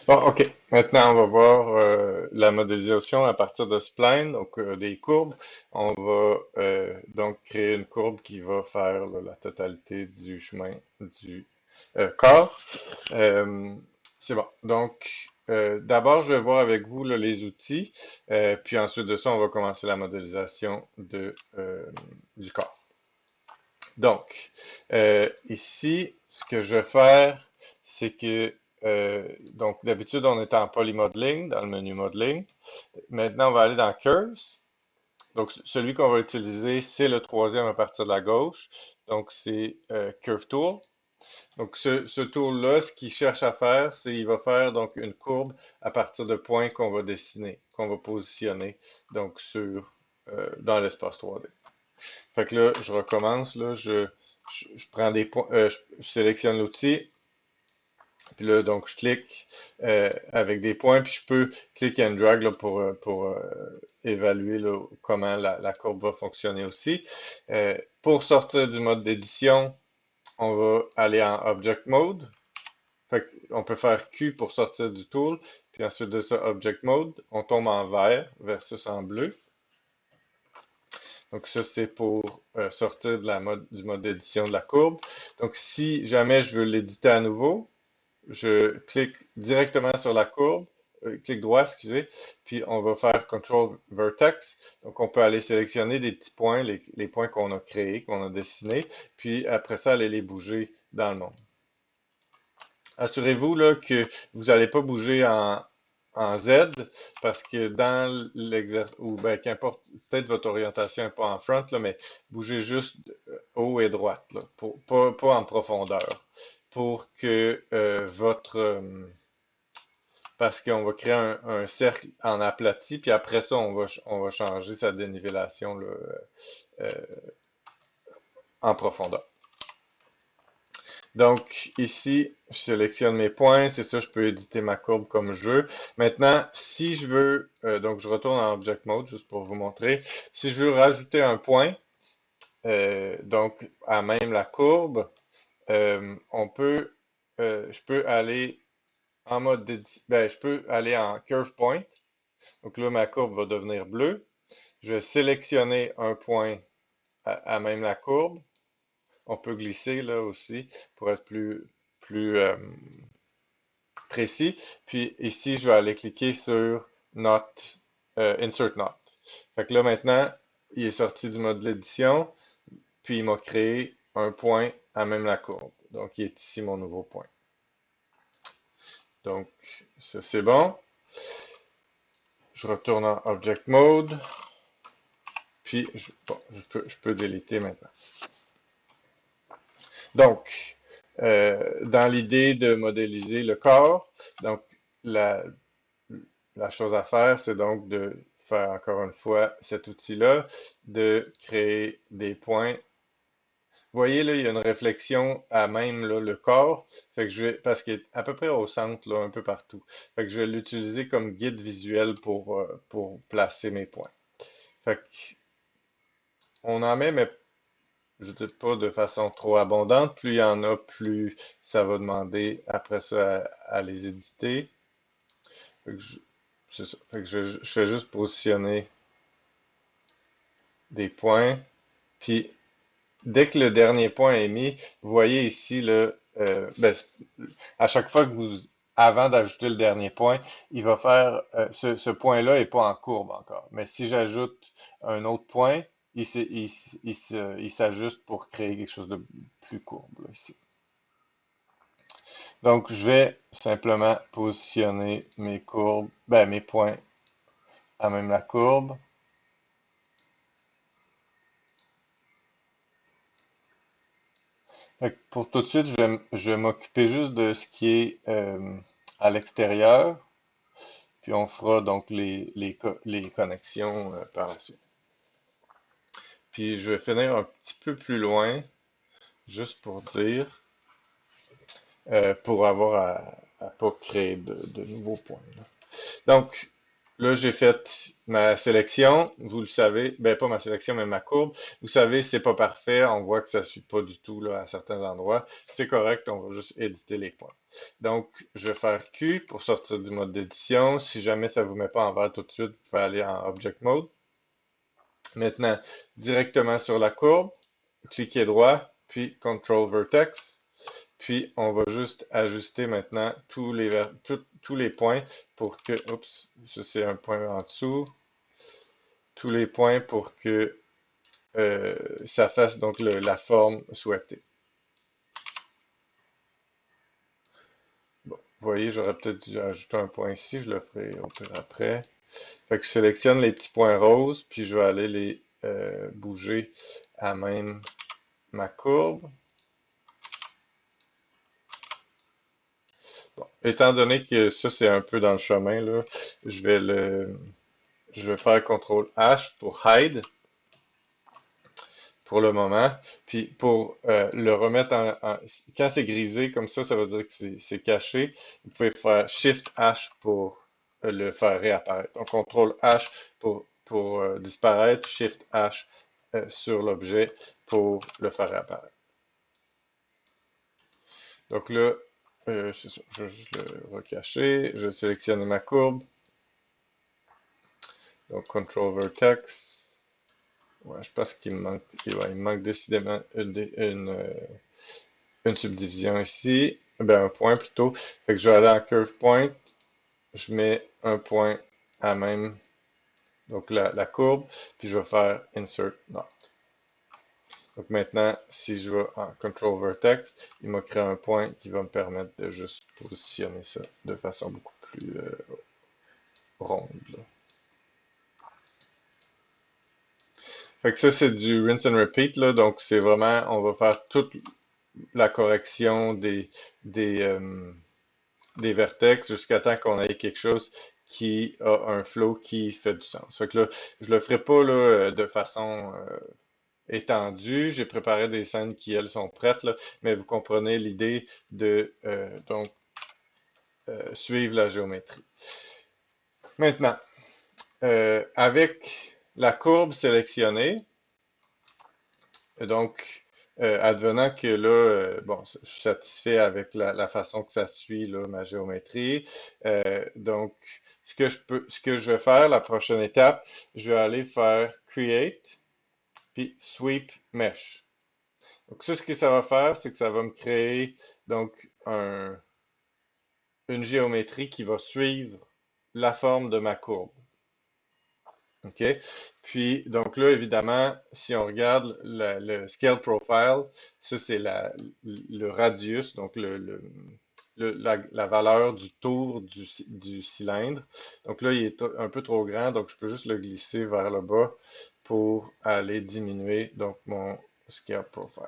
Bon, OK. Maintenant, on va voir la modélisation à partir de spline, donc des courbes. On va donc créer une courbe qui va faire là, la totalité du chemin du corps. Euh, c'est bon. Donc, d'abord, je vais voir avec vous là, les outils, puis ensuite de ça, on va commencer la modélisation du corps. Donc, ici, ce que je vais faire, c'est que, donc d'habitude, on est en polymodeling, dans le menu modeling. Maintenant, on va aller dans Curves. Donc, celui qu'on va utiliser, c'est le troisième à partir de la gauche. Donc, c'est Curve Tool. Donc, ce tool-là, ce qu'il cherche à faire, c'est il va faire donc une courbe à partir de points qu'on va dessiner, qu'on va positionner donc dans l'espace 3D. Fait que là, je recommence, là, je prends des points, je sélectionne l'outil, puis là, donc, je clique avec des points, puis je peux click and drag là, pour évaluer là, comment la courbe va fonctionner aussi. Pour sortir du mode d'édition, on va aller en Object Mode. Fait on peut faire Q pour sortir du tool, puis ensuite de ça, Object Mode, on tombe en vert versus en bleu. Donc ça, c'est pour sortir du mode d'édition de la courbe. Donc si jamais je veux l'éditer à nouveau, je clique directement sur la courbe, clic droit, excusez, puis on va faire Control Vertex. Donc on peut aller sélectionner des petits points, les points qu'on a créés, qu'on a dessinés, puis après ça, aller les bouger dans le monde. Assurez-vous là, que vous n'allez pas bouger en Z parce que dans l'exercice, ou ben, qu'importe, peut-être votre orientation n'est pas en front, là, mais bougez juste haut et droite, là, pas en profondeur, pour que parce qu'on va créer un cercle en aplati, puis après ça, on va changer sa dénivellation là, euh, en profondeur. Donc, ici, je sélectionne mes points. C'est ça, je peux éditer ma courbe comme je veux. Maintenant, si je veux, donc je retourne en Object Mode juste pour vous montrer. Si je veux rajouter un point, donc à même la courbe, je peux aller en mode je peux aller en Curve Point. Donc là, ma courbe va devenir bleue. Je vais sélectionner un point à même la courbe. On peut glisser là aussi pour être plus précis. Puis ici, je vais aller cliquer sur Not, Insert Not. Fait que là maintenant, il est sorti du mode de l'édition, puis il m'a créé un point à même la courbe. Donc, il est ici mon nouveau point. Donc, ça c'est bon. Je retourne en Object Mode, puis bon, je peux déliter maintenant. Donc, dans l'idée de modéliser le corps, donc la, la chose à faire, c'est donc de faire encore une fois cet outil-là, de créer des points. Vous voyez là, il y a une réflexion à même là, le corps, fait que parce qu'il est à peu près au centre, là, un peu partout. Fait que je vais l'utiliser comme guide visuel pour placer mes points. Fait que on en met, mais je dis pas de façon trop abondante. Plus il y en a, plus ça va demander après ça à les éditer. Fait que c'est ça. Fait que je fais juste positionner des points. Puis dès que le dernier point est mis, vous voyez ici à chaque fois que avant d'ajouter le dernier point, il va faire ce point-là est pas en courbe encore. Mais si j'ajoute un autre point, il s'ajuste pour créer quelque chose de plus courbe là, ici. Donc, je vais simplement positionner mes points à même la courbe. Fait que pour tout de suite, je vais m'occuper juste de ce qui est à l'extérieur, puis on fera donc les connexions par la suite. Puis je vais finir un petit peu plus loin, juste pour dire, pour avoir à pas créer de nouveaux points là. Donc, Là, j'ai fait ma sélection. Vous le savez, ben pas ma sélection, mais ma courbe. Vous savez, c'est pas parfait. On voit que ça suit pas du tout là, à certains endroits. C'est correct, on va juste éditer les points. Donc, je vais faire Q pour sortir du mode d'édition. Si jamais ça vous met pas en vert tout de suite, vous pouvez aller en Object Mode. Maintenant, directement sur la courbe, cliquez droit, puis Control Vertex. Puis, on va juste ajuster maintenant tous les points pour que, oups, ça c'est un point en dessous, tous les points pour que euh, ça fasse donc la forme souhaitée. Bon, vous voyez, j'aurais peut-être dû ajouter un point ici, je le ferai au pire après. Fait que je sélectionne les petits points roses, puis je vais aller les bouger à même ma courbe. Bon, étant donné que ça c'est un peu dans le chemin, là, je vais le, je vais faire CTRL H pour hide pour le moment. Puis pour le remettre quand c'est grisé comme ça veut dire que c'est caché. Vous pouvez faire Shift H pour le faire réapparaître. Donc CTRL H pour disparaître, Shift H sur l'objet pour le faire réapparaître. Donc là, c'est ça, je vais juste le recacher. Je vais sélectionner ma courbe. Donc CTRL Vertex. Ouais, je pense qu'il me manque, ouais, il me manque décidément une subdivision ici, ben un point plutôt. Fait que je vais aller en curve point, je mets un point à même, donc la courbe, puis je vais faire insert not. Donc maintenant, si je vais en control vertex, il m'a créé un point qui va me permettre de juste positionner ça de façon beaucoup plus ronde, là. Fait que ça, c'est du rinse and repeat, là. Donc, c'est vraiment, on va faire toute la correction des, des vertex jusqu'à temps qu'on ait quelque chose qui a un flow qui fait du sens. Fait que là, je le ferai pas là, de façon étendue. J'ai préparé des scènes qui, elles, sont prêtes, là, mais vous comprenez l'idée de donc suivre la géométrie. Maintenant, avec la courbe sélectionnée, donc, advenant que là, bon, je suis satisfait avec la façon que ça suit là, ma géométrie. Donc, ce que je vais faire, la prochaine étape, je vais aller faire Create, puis Sweep Mesh. Donc, ça, ce que ça va faire, c'est que ça va me créer donc une géométrie qui va suivre la forme de ma courbe. OK? Puis, donc là, évidemment, si on regarde le scale profile, ça, c'est le radius, donc la valeur du tour du cylindre. Donc là, il est un peu trop grand, donc je peux juste le glisser vers le bas pour aller diminuer donc mon scale profile.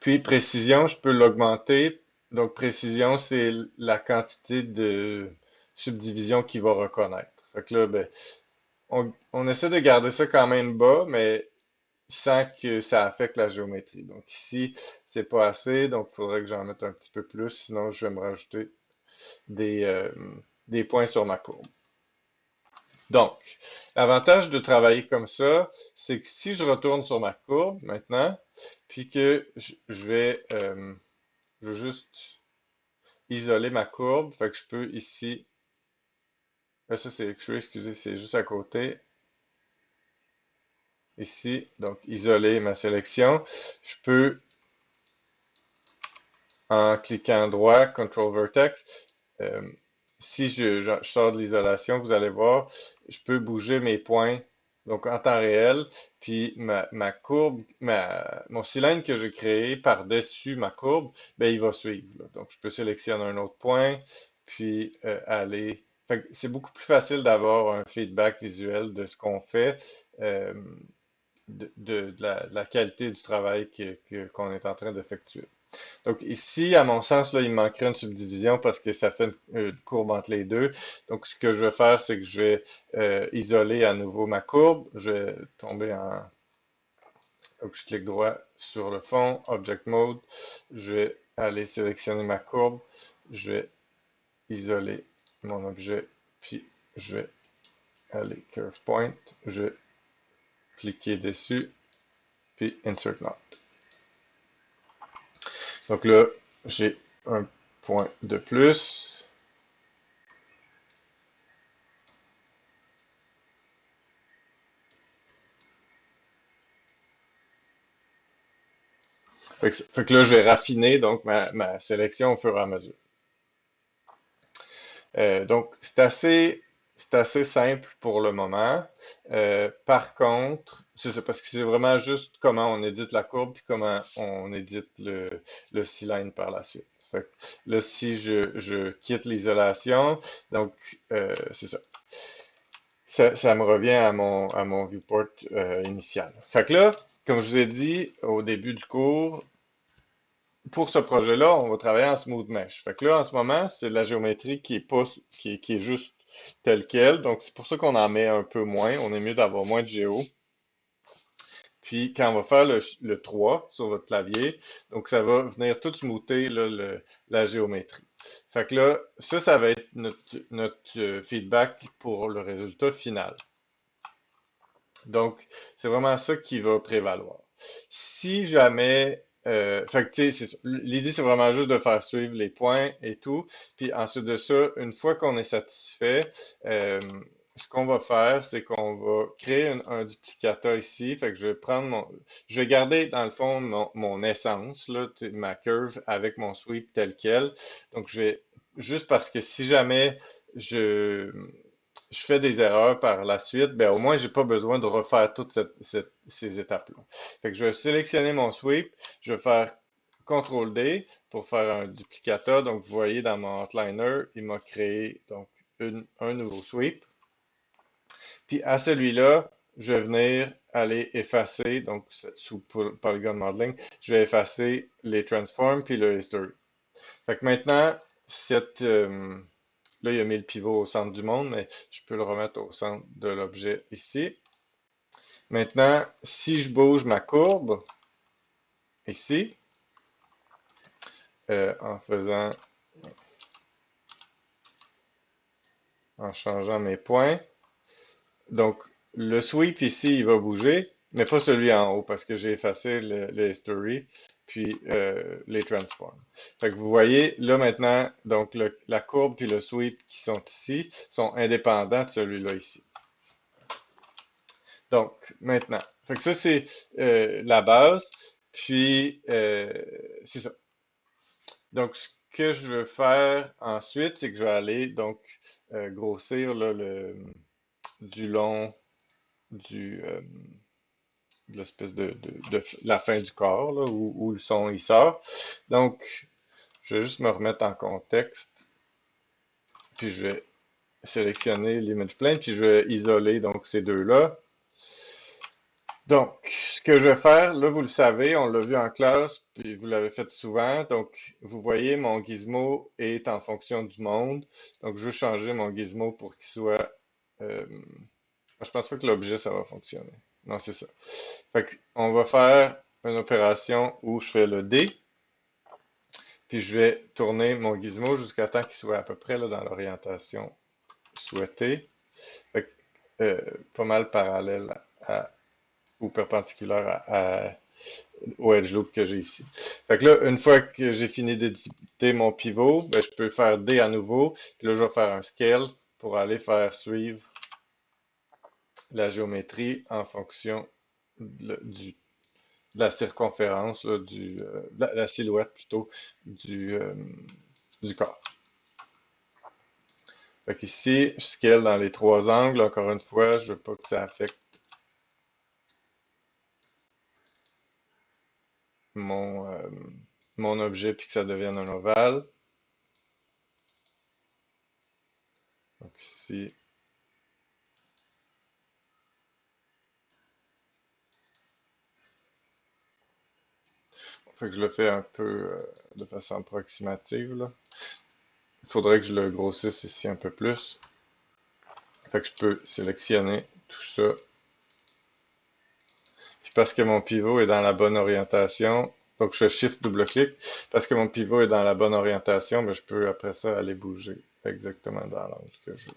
Puis, précision, je peux l'augmenter. Donc, précision, c'est la quantité de subdivision qu'il va reconnaître. Fait que là, ben, on essaie de garder ça quand même bas, mais sans que ça affecte la géométrie. Donc ici, c'est pas assez, donc il faudrait que j'en mette un petit peu plus, sinon je vais me rajouter des, euh, des points sur ma courbe. Donc, l'avantage de travailler comme ça, c'est que si je retourne sur ma courbe maintenant, puis que je vais juste isoler ma courbe, fait que je peux ici, ça c'est, excusez, c'est juste à côté, ici, donc isoler ma sélection. Je peux, en cliquant droit, Control Vertex, euh, si je sors de l'isolation, vous allez voir, je peux bouger mes points donc en temps réel, puis ma courbe, mon cylindre que j'ai créé par-dessus ma courbe, ben, il va suivre, là. Donc, je peux sélectionner un autre point, puis aller. Fait que c'est beaucoup plus facile d'avoir un feedback visuel de ce qu'on fait. euh, de la qualité du travail qu'on est en train d'effectuer. Donc ici, à mon sens, là, il me manquerait une subdivision parce que ça fait une courbe entre les deux. Donc ce que je vais faire, c'est que je vais isoler à nouveau ma courbe. Je vais tomber en... Donc je clique droit sur le fond, Object Mode. Je vais aller sélectionner ma courbe. Je vais isoler mon objet, puis je vais aller curve point, je vais cliquer dessus, puis insert knot. Donc là, j'ai un point de plus. Fait que là, je vais raffiner donc ma sélection au fur et à mesure. Donc, c'est assez simple pour le moment. Par contre, c'est ça, parce que c'est vraiment juste comment on édite la courbe puis comment on édite le cylindre par la suite. Fait que là, si je quitte l'isolation, donc c'est ça. Ça me revient à mon viewport initial. Fait que là, comme je vous ai dit au début du cours, pour ce projet-là, on va travailler en smooth mesh. Fait que là, en ce moment, c'est de la géométrie qui est pas, qui est juste telle quelle. Donc, c'est pour ça qu'on en met un peu moins. On est mieux d'avoir moins de géo. Puis, quand on va faire le 3 sur votre clavier, donc ça va venir tout smoother là, la géométrie. Fait que là, ça va être notre feedback pour le résultat final. Donc, c'est vraiment ça qui va prévaloir. Si jamais, fait que, tu sais, l'idée, c'est vraiment juste de faire suivre les points et tout. Puis ensuite de ça, une fois qu'on est satisfait, euh, ce qu'on va faire, c'est qu'on va créer un duplicateur ici. Fait que je vais prendre je vais garder dans le fond mon essence, là, ma curve avec mon sweep tel quel. Donc, je vais, juste parce que si jamais je, je fais des erreurs par la suite, ben au moins j'ai pas besoin de refaire toutes ces étapes-là. Fait que je vais sélectionner mon sweep, je vais faire CTRL D pour faire un duplicateur. Donc vous voyez dans mon outliner, il m'a créé donc un nouveau sweep. Puis à celui-là, je vais venir aller effacer, donc sous Polygon Modeling, je vais effacer les transforms puis le history. Fait que maintenant, là, il a mis le pivot au centre du monde, mais je peux le remettre au centre de l'objet ici. Maintenant, si je bouge ma courbe ici, en en changeant mes points, donc le sweep ici, il va bouger, mais pas celui en haut parce que j'ai effacé le history, puis les transforms. Fait que vous voyez, là maintenant, donc la courbe puis le sweep qui sont ici sont indépendants de celui-là ici. Donc, maintenant, fait que ça, c'est la base. Puis, c'est ça. Donc, ce que je veux faire ensuite, c'est que je vais aller, donc, grossir là, du long du, de l'espèce de la fin du corps, là, où le son il sort. Donc, je vais juste me remettre en contexte. Puis, je vais sélectionner l'image plane, puis je vais isoler donc ces deux-là. Donc, ce que je vais faire, là, vous le savez, on l'a vu en classe, puis vous l'avez fait souvent. Donc, vous voyez, mon gizmo est en fonction du monde. Donc, je veux changer mon gizmo pour qu'il soit... euh, je pense pas que l'objet, ça va fonctionner. Non, c'est ça. Fait on va faire une opération où je fais le D, puis je vais tourner mon gizmo jusqu'à temps qu'il soit à peu près là, dans l'orientation souhaitée. Fait pas mal parallèle ou perpendiculaire au edge loop que j'ai ici. Fait que là, une fois que j'ai fini d'éditer mon pivot, ben, je peux faire D à nouveau. Puis là, je vais faire un scale pour aller faire suivre la géométrie en fonction de la circonférence, là, la silhouette plutôt du corps. Fait qu'ici, je scale dans les trois angles. Encore une fois, je veux pas que ça affecte mon, euh, mon objet puis que ça devienne un ovale. Donc ici, fait que je le fais un peu de façon approximative, là. Il faudrait que je le grossisse ici un peu plus. Fait que je peux sélectionner tout ça. Puis parce que mon pivot est dans la bonne orientation, donc je fais Shift double-clic. Parce que mon pivot est dans la bonne orientation, mais je peux après ça aller bouger exactement dans l'angle que je veux.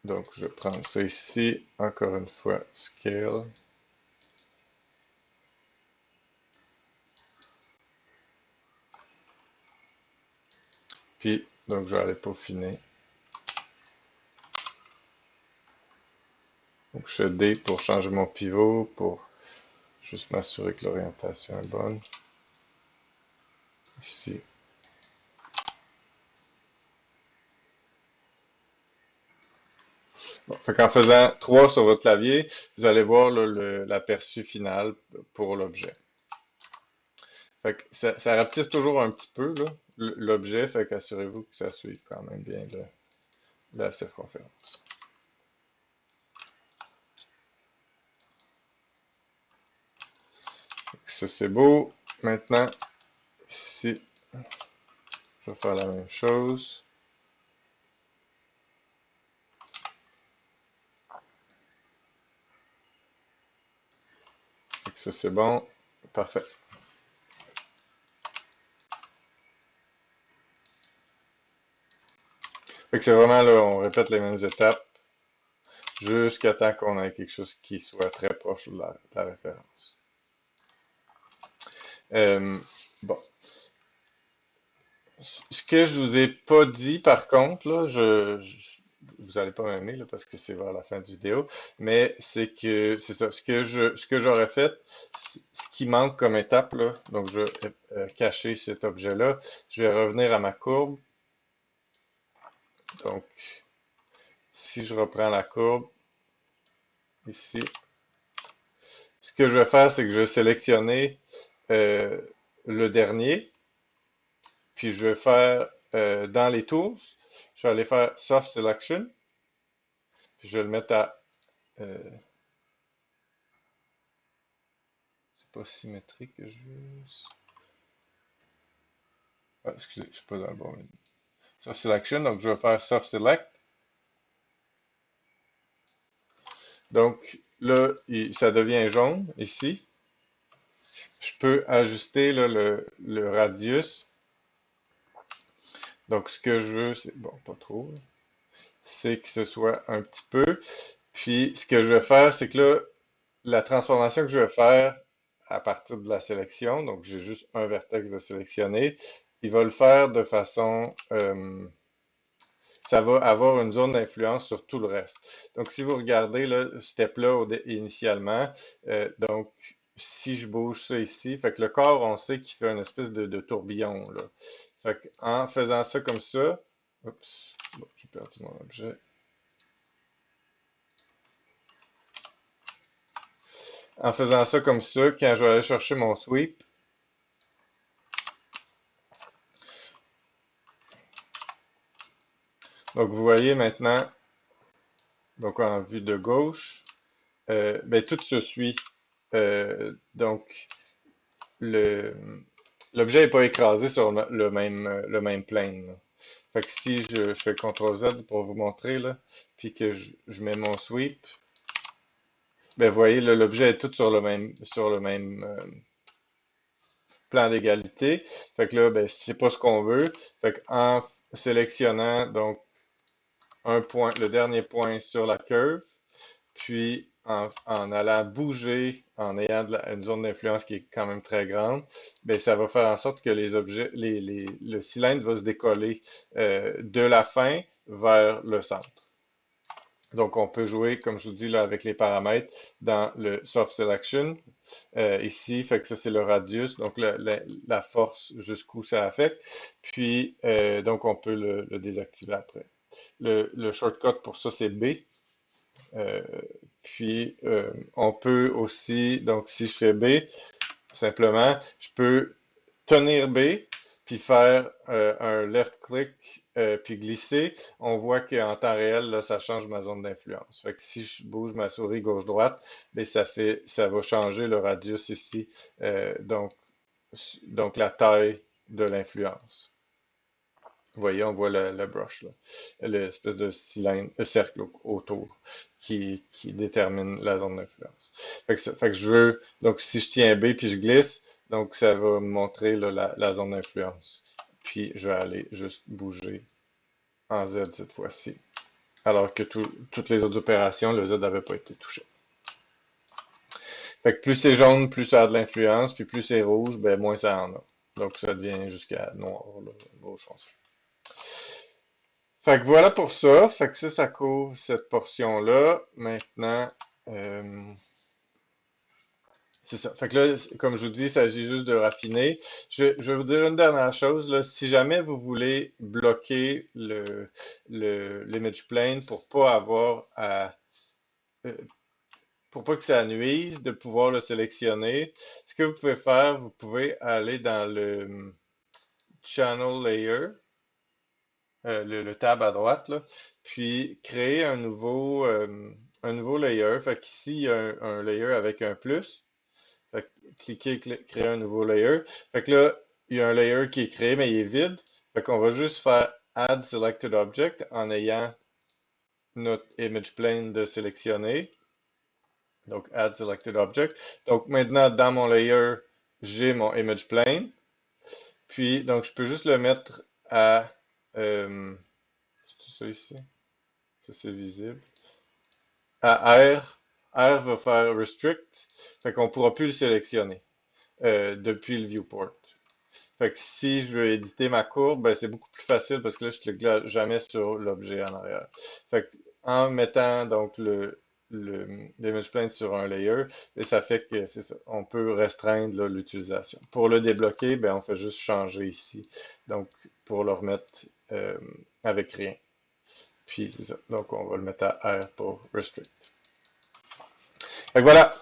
Donc, je vais prendre ça ici. Encore une fois, scale. Puis, donc, je vais aller peaufiner. Donc, je fais D pour changer mon pivot, pour juste m'assurer que l'orientation est bonne. Ici. Bon, fait qu'en faisant 3 sur votre clavier, vous allez voir l'aperçu final pour l'objet. Fait que ça rapetisse toujours un petit peu l'objet, fait qu'assurez-vous que ça suive quand même bien la circonférence. Ça c'est beau. Maintenant, ici, je vais faire la même chose. Fait que ça c'est bon. Parfait. Fait que c'est vraiment là, on répète les mêmes étapes jusqu'à temps qu'on ait quelque chose qui soit très proche de la référence. Euh, bon. Ce que je vous ai pas dit, par contre, là, vous allez pas m'aimer, là, parce que c'est vers la fin de vidéo, mais c'est que, c'est ça, ce que j'aurais fait, ce qui manque comme étape, là, donc je vais cacher cet objet-là, je vais revenir à ma courbe, donc, si je reprends la courbe, ici, ce que je vais faire, c'est que je vais sélectionner euh, le dernier, puis je vais faire, dans les tools, je vais aller faire Soft Selection, puis je vais le mettre à c'est pas symétrique que je veux. Ah, excusez, je suis pas dans le bon menu. Soft Selection, donc je vais faire Soft Select. Donc là, ça devient jaune ici. Je peux ajuster là, le radius. Donc ce que je veux, c'est, bon, pas trop, c'est que ce soit un petit peu. Puis ce que je vais faire, c'est que là, la transformation que je vais faire à partir de la sélection, donc j'ai juste un vertex de sélectionner, il va le faire de façon ça va avoir une zone d'influence sur tout le reste. Donc, si vous regardez là, ce step-là initialement, donc si je bouge ça ici, fait que le corps, on sait qu'il fait une espèce de tourbillon, là. Fait que en faisant ça comme ça, oups, bon, j'ai perdu mon objet. En faisant ça comme ça, quand je vais aller chercher mon sweep, donc vous voyez maintenant, donc en vue de gauche, ben, tout se suit. Donc, le, l'objet n'est pas écrasé sur le même plane, là. Fait que si je fais CTRL-Z pour vous montrer, là, puis que je mets mon sweep, ben vous voyez, l'objet est tout sur le même plan d'égalité. Fait que là, ben, c'est pas ce qu'on veut. Fait que en sélectionnant donc un point, le dernier point sur la curve, puis en allant bouger, en ayant une zone d'influence qui est quand même très grande, ben ça va faire en sorte que les objets, le cylindre va se décoller de la fin vers le centre. Donc, on peut jouer, comme je vous dis, là, avec les paramètres dans le Soft Selection. Ici, fait que ça, c'est le radius, donc la force jusqu'où ça affecte. Puis, donc, on peut le désactiver après. Le shortcut pour ça, c'est B. Euh, puis, on peut aussi, donc si je fais B, simplement, je peux tenir B, puis faire un left click, puis glisser. On voit qu'en temps réel, là, ça change ma zone d'influence. Fait que si je bouge ma souris gauche-droite, ben, ça va changer le radius ici, donc la taille de l'influence. Vous voyez, on voit le brush, là, l'espèce de cylindre, cercle autour qui détermine la zone d'influence. Fait que je veux, donc si je tiens B puis je glisse, donc ça va me montrer là, la zone d'influence. Puis je vais aller juste bouger en Z cette fois-ci. alors que toutes les autres opérations, le Z n'avait pas été touché. Fait que plus c'est jaune, plus ça a de l'influence, puis plus c'est rouge, ben moins ça en a. Donc ça devient jusqu'à noir, là, rouge foncé. Fait que voilà pour ça. Fait que ça couvre cette portion-là. Maintenant, euh, c'est ça. Fait que là, comme je vous dis, il s'agit juste de raffiner. Je vais vous dire une dernière chose, là. Si jamais vous voulez bloquer l'image plane pour pas avoir à, euh, pour pas que ça nuise de pouvoir le sélectionner, ce que vous pouvez faire, vous pouvez aller dans le Channel Layer, le tab à droite, là, puis créer un nouveau layer. Fait qu'ici, il y a un layer avec un plus. Fait que cliquez, créer un nouveau layer. Fait que là, il y a un layer qui est créé, mais il est vide. Fait qu'on va juste faire Add Selected Object en ayant notre image plane de sélectionner. Donc, Add Selected Object. Donc, maintenant, dans mon layer, j'ai mon image plane. Puis, donc, je peux juste le mettre à... c'est tout ça ici? Ça, c'est visible. À R. R va faire Restrict. Fait qu'on ne pourra plus le sélectionner depuis le viewport. Fait que si je veux éditer ma courbe, ben, c'est beaucoup plus facile parce que là, je clique jamais sur l'objet en arrière. Fait que, en mettant donc l'image plane sur un layer, et ça fait que c'est ça, on peut restreindre là, l'utilisation. Pour le débloquer, ben, on fait juste changer ici. Donc, pour le remettre avec rien. Puis c'est ça. Donc, on va le mettre à R pour restrict. Fait que voilà.